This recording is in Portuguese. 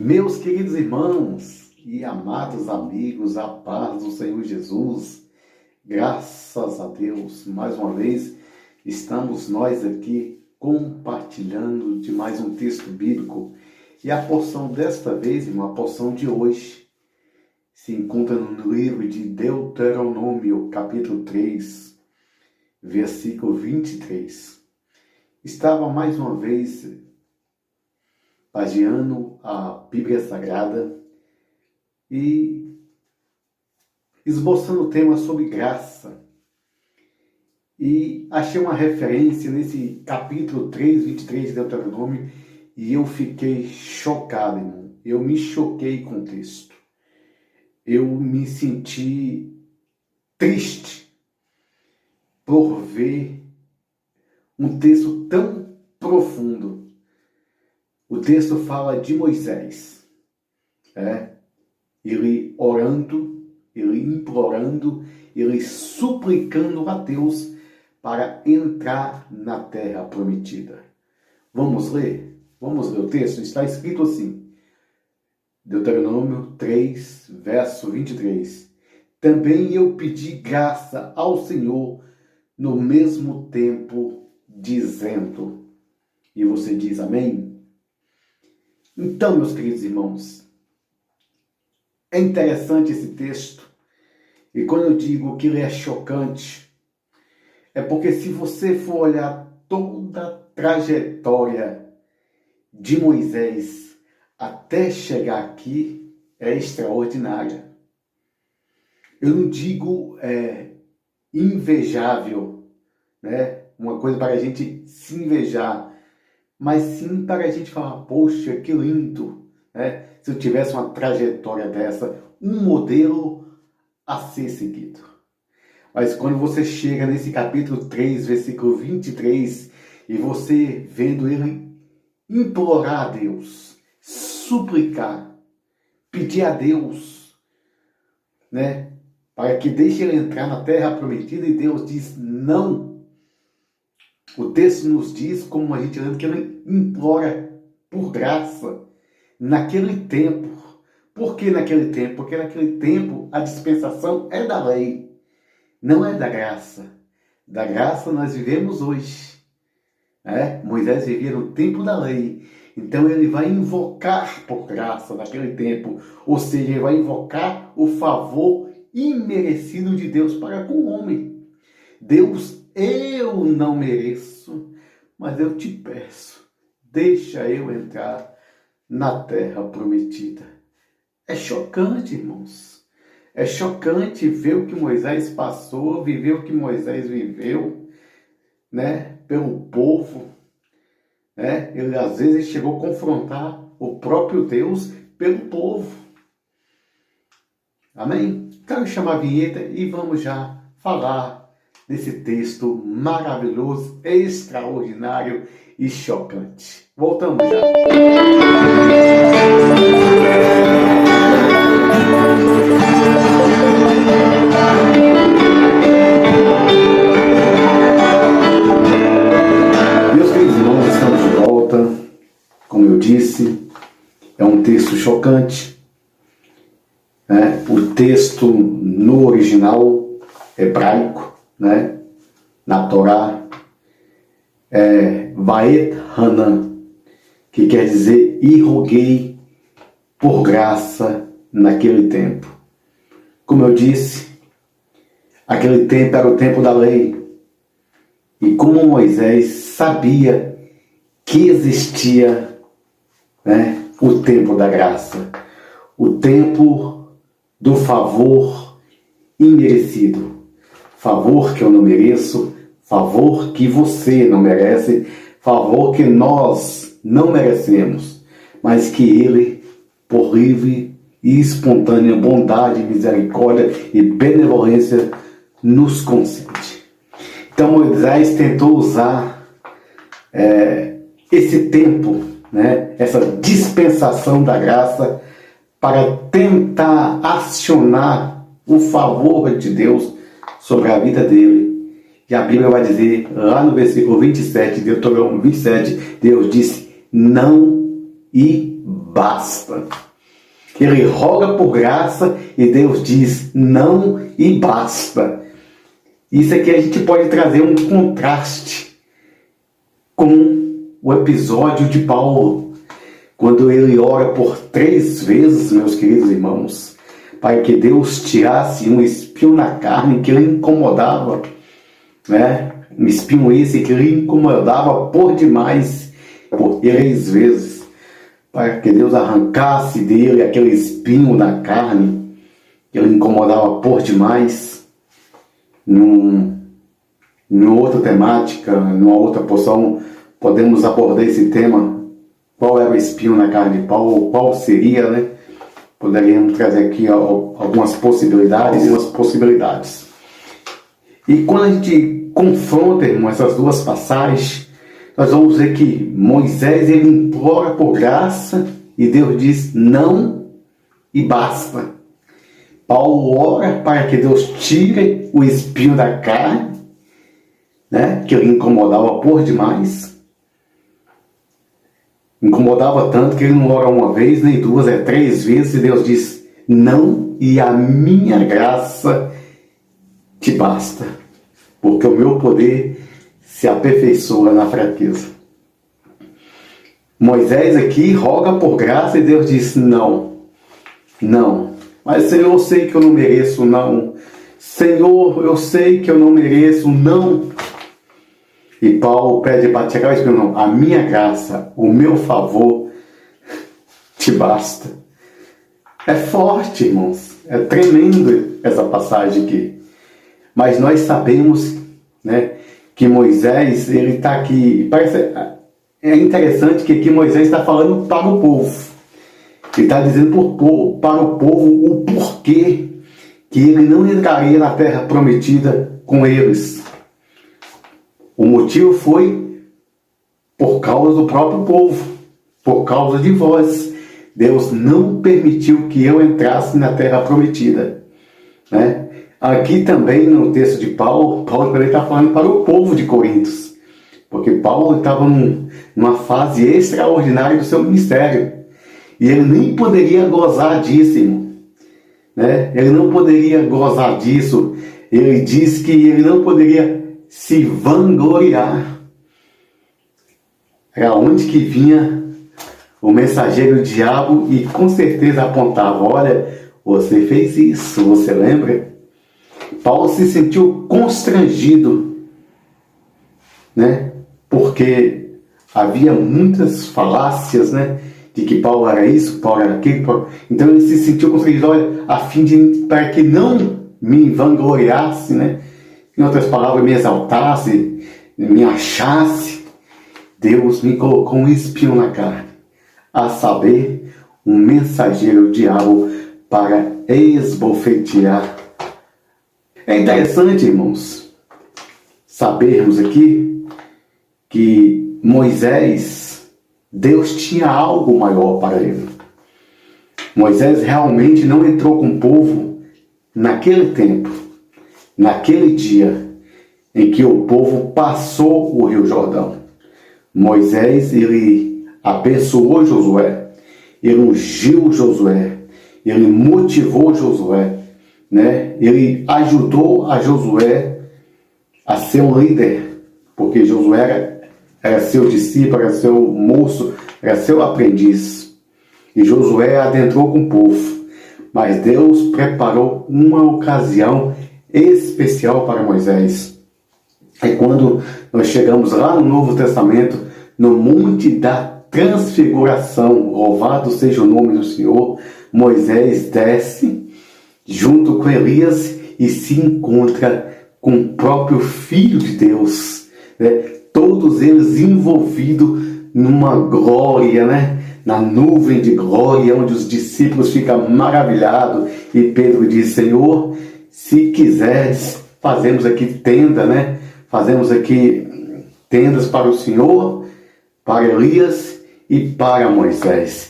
Meus queridos irmãos e amados amigos, a paz do Senhor Jesus, graças a Deus, mais uma vez estamos nós aqui compartilhando de mais um texto bíblico. E a porção desta vez, irmão, a porção de hoje, se encontra no livro de Deuteronômio, capítulo 3, versículo 23. Estava mais uma vez pagiando a Bíblia Sagrada e esboçando o tema sobre graça. E achei uma referência nesse capítulo 3, 23 de Deuteronômio e eu fiquei chocado, irmão. Eu me choquei com o texto. Eu me senti triste por ver um texto tão profundo. O texto fala de Moisés, ele orando, ele implorando, ele suplicando a Deus para entrar na terra prometida. Vamos ler? Vamos ler o texto? Está escrito assim, Deuteronômio 3, verso 23. Também eu pedi graça ao Senhor no mesmo tempo, dizendo. E você diz amém? Então, meus queridos irmãos, é interessante esse texto, e quando eu digo que ele é chocante, é porque se você for olhar toda a trajetória de Moisés até chegar aqui, é extraordinária. Eu não digo invejável, uma coisa para a gente se invejar, mas sim para a gente falar, poxa, que lindo, se eu tivesse uma trajetória dessa, um modelo a ser seguido. Mas quando você chega nesse capítulo 3, versículo 23, e você vendo ele implorar a Deus, suplicar, pedir a Deus, para que deixe ele entrar na terra prometida, e Deus diz não. O texto nos diz, como a gente lembra, que ele implora por graça naquele tempo. Por que naquele tempo? Porque naquele tempo a dispensação é da lei, não é da graça. Da graça nós vivemos hoje. Moisés vivia no tempo da lei. Então ele vai invocar por graça naquele tempo. Ou seja, ele vai invocar o favor imerecido de Deus para com o homem. Deus, eu não mereço, mas eu te peço, deixa eu entrar na terra prometida. É chocante, irmãos. É chocante ver o que Moisés passou, viver o que Moisés viveu, pelo povo. Ele às vezes chegou a confrontar o próprio Deus pelo povo. Amém? Quero chamar a vinheta e vamos já falar desse texto maravilhoso, extraordinário e chocante. Voltamos já. Meus queridos irmãos, estamos de volta. Como eu disse, é um texto chocante. O texto no original hebraico, na Torá, Vaet Hanan, que quer dizer e roguei por graça naquele tempo. Como eu disse, aquele tempo era o tempo da lei. E como Moisés sabia que existia o tempo da graça, o tempo do favor imerecido. Favor que eu não mereço, favor que você não merece, favor que nós não merecemos, mas que Ele, por livre e espontânea bondade, misericórdia e benevolência, nos concede. Então Moisés tentou usar esse tempo, essa dispensação da graça, para tentar acionar o favor de Deus sobre a vida dele. E a Bíblia vai dizer, lá no versículo 27, Deuteronômio 27, Deus disse, não e basta. Ele roga por graça e Deus diz não e basta. Isso aqui a gente pode trazer um contraste com o episódio de Paulo, quando ele ora por 3 vezes, meus queridos irmãos, para que Deus tirasse um espinho na carne que ele incomodava, né? Um espinho esse que ele incomodava por demais, por 3 vezes, para que Deus arrancasse dele aquele espinho na carne que ele incomodava por demais. Numa outra temática, numa outra porção, podemos abordar esse tema. Qual era o espinho na carne de Paulo? Qual seria, né? Poderíamos trazer aqui algumas possibilidades. E quando a gente confronta, irmão, essas duas passagens, nós vamos ver que Moisés ele implora por graça e Deus diz não e basta. Paulo ora para que Deus tire o espinho da carne, né, que ele incomodava por demais. Incomodava tanto que ele não ora uma vez, nem 2, 3 vezes, e Deus diz não, e a minha graça te basta, porque o meu poder se aperfeiçoa na fraqueza. Moisés aqui roga por graça e Deus diz não, não. Mas Senhor, eu sei que eu não mereço, não. Senhor, eu sei que eu não mereço, não. E Paulo pede para chegar ao Espírito, não. A minha graça, o meu favor, te basta. É forte, irmãos. É tremendo essa passagem aqui. Mas nós sabemos, né, que Moisés, ele está aqui. É interessante que aqui Moisés está falando para o povo. Ele está dizendo para o povo o porquê que ele não entraria na terra prometida com eles. O motivo foi por causa do próprio povo, por causa de vós. Deus não permitiu que eu entrasse na terra prometida, né? Aqui também no texto de Paulo também está falando para o povo de Corinto, porque Paulo estava numa fase extraordinária do seu ministério. E ele nem poderia gozar disso, irmão, né? Ele não poderia gozar disso. Ele diz que ele não poderia se vangloriar. Era onde que vinha o mensageiro do diabo e com certeza apontava: olha, você fez isso, você lembra? Paulo se sentiu constrangido, né? Porque havia muitas falácias, né? De que Paulo era isso, Paulo era aquilo. Então ele se sentiu constrangido, olha, para que não me vangloriasse, né? Em outras palavras, me exaltasse, me achasse. Deus me colocou um espinho na carne, a saber, um mensageiro do diabo para esbofetear. É interessante, irmãos, sabermos aqui que Moisés, Deus tinha algo maior para ele. Moisés realmente não entrou com o povo naquele tempo, naquele dia em que o povo passou o Rio Jordão. Moisés, ele abençoou Josué, ele ungiu Josué, ele motivou Josué, né? Ele ajudou a Josué a ser um líder, porque Josué era seu discípulo, era seu moço, era seu aprendiz. E Josué adentrou com o povo. Mas Deus preparou uma ocasião especial para Moisés. É quando nós chegamos lá no Novo Testamento, no Monte da Transfiguração. Louvado seja o nome do Senhor. Moisés desce junto com Elias e se encontra com o próprio Filho de Deus, né? Todos eles envolvidos numa glória, né? Na nuvem de glória, onde os discípulos ficam maravilhados. E Pedro diz: Senhor, se quiseres, fazemos aqui tenda, né? Fazemos aqui tendas para o Senhor, para Elias e para Moisés.